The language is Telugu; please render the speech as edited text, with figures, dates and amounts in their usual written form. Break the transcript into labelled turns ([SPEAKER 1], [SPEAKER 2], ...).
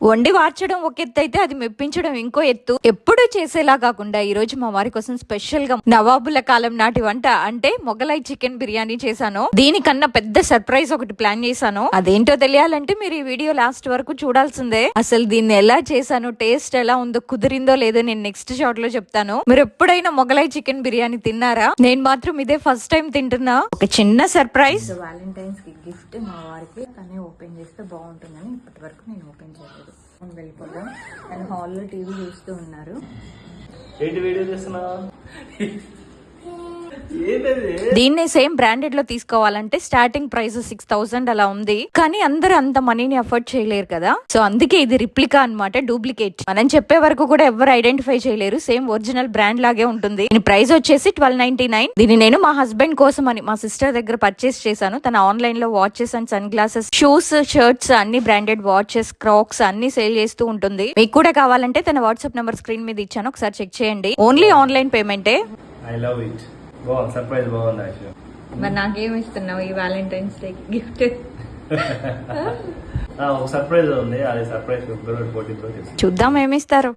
[SPEAKER 1] వండి వార్చడం ఒక ఎత్తు అయితే అది మెప్పించడం ఇంకో ఎత్తు. ఎప్పుడూ చేసేలా కాకుండా ఈ రోజు మా వారి కోసం స్పెషల్ గా నవాబుల కాలం నాటి వంట అంటే మొగలై చికెన్ బిర్యానీ చేశాను. దీనికన్నా పెద్ద సర్ప్రైజ్ ఒకటి ప్లాన్ చేశాను. అదేంటో తెలియాలంటే మీరు ఈ వీడియో లాస్ట్ వరకు చూడాల్సిందే. అసలు దీన్ని ఎలా చేశాను, టేస్ట్ ఎలా ఉందో, కుదిరిందో లేదో నేను నెక్స్ట్ షాట్ లో చెప్తాను. మీరు ఎప్పుడైనా మొగలై చికెన్ బిర్యానీ తిన్నారా? నేను మాత్రం ఇదే ఫస్ట్ టైం తింటున్నా. ఒక చిన్న సర్ప్రైజ్.
[SPEAKER 2] వాలంటైన్స్ కి గిఫ్ట్ మా వారికి, తనే ఓపెన్ చేస్తే బాగుంటుందని ఇప్పటి వరకు నేను ఓపెన్ చేయలేదు. వెళ్ళిపోదాం. నేను హాల్లో టీవీ చూస్తూ ఉన్నారు.
[SPEAKER 3] ఏంటి వీడియో చేస్తున్నా?
[SPEAKER 1] దీన్నే సేమ్ బ్రాండెడ్ లో తీసుకోవాలంటే స్టార్టింగ్ ప్రైస్ 6000 అలా ఉంది. కానీ అందరూ అంత మనీని అఫోర్డ్ చేయలేరు కదా. సో అందుకే ఇది రిప్లికా అన్నమాట, డూప్లికేట్. మనం చెప్పే వరకు కూడా ఎవరు ఐడెంటిఫై చేయలేరు. సేమ్ ఒరిజినల్ బ్రాండ్ లాగే ఉంటుంది. దీని ప్రైస్ వచ్చేసి 1299. దీన్ని నేను మా హస్బెండ్ కోసం అని మా సిస్టర్ దగ్గర పర్చేస్ చేశాను. తన ఆన్లైన్ లో watches and sunglasses, shoes, shirts, అన్ని బ్రాండెడ్ వాచెస్, క్రాక్స్ అన్ని సేల్ చేస్తూ ఉంటుంది. మీకు కూడా కావాలంటే తన వాట్సాప్ నెంబర్ స్క్రీన్ మీద ఇచ్చాను, ఒకసారి చెక్ చేయండి. ఓన్లీ ఆన్లైన్ పేమెంటే.
[SPEAKER 3] I love it. బాగుంది, సర్ప్రైజ్ బాగుంది యాక్చువల్లీ.
[SPEAKER 2] మరి నాకేం ఇస్తున్నావు ఈ వాలంటైన్స్ డే గిఫ్ట్?
[SPEAKER 3] ఒక సర్ప్రైజ్ ఉంది, అది సర్ప్రైజ్ ఫిబ్రవరి 14th
[SPEAKER 1] చూద్దాం ఏమిస్తారు.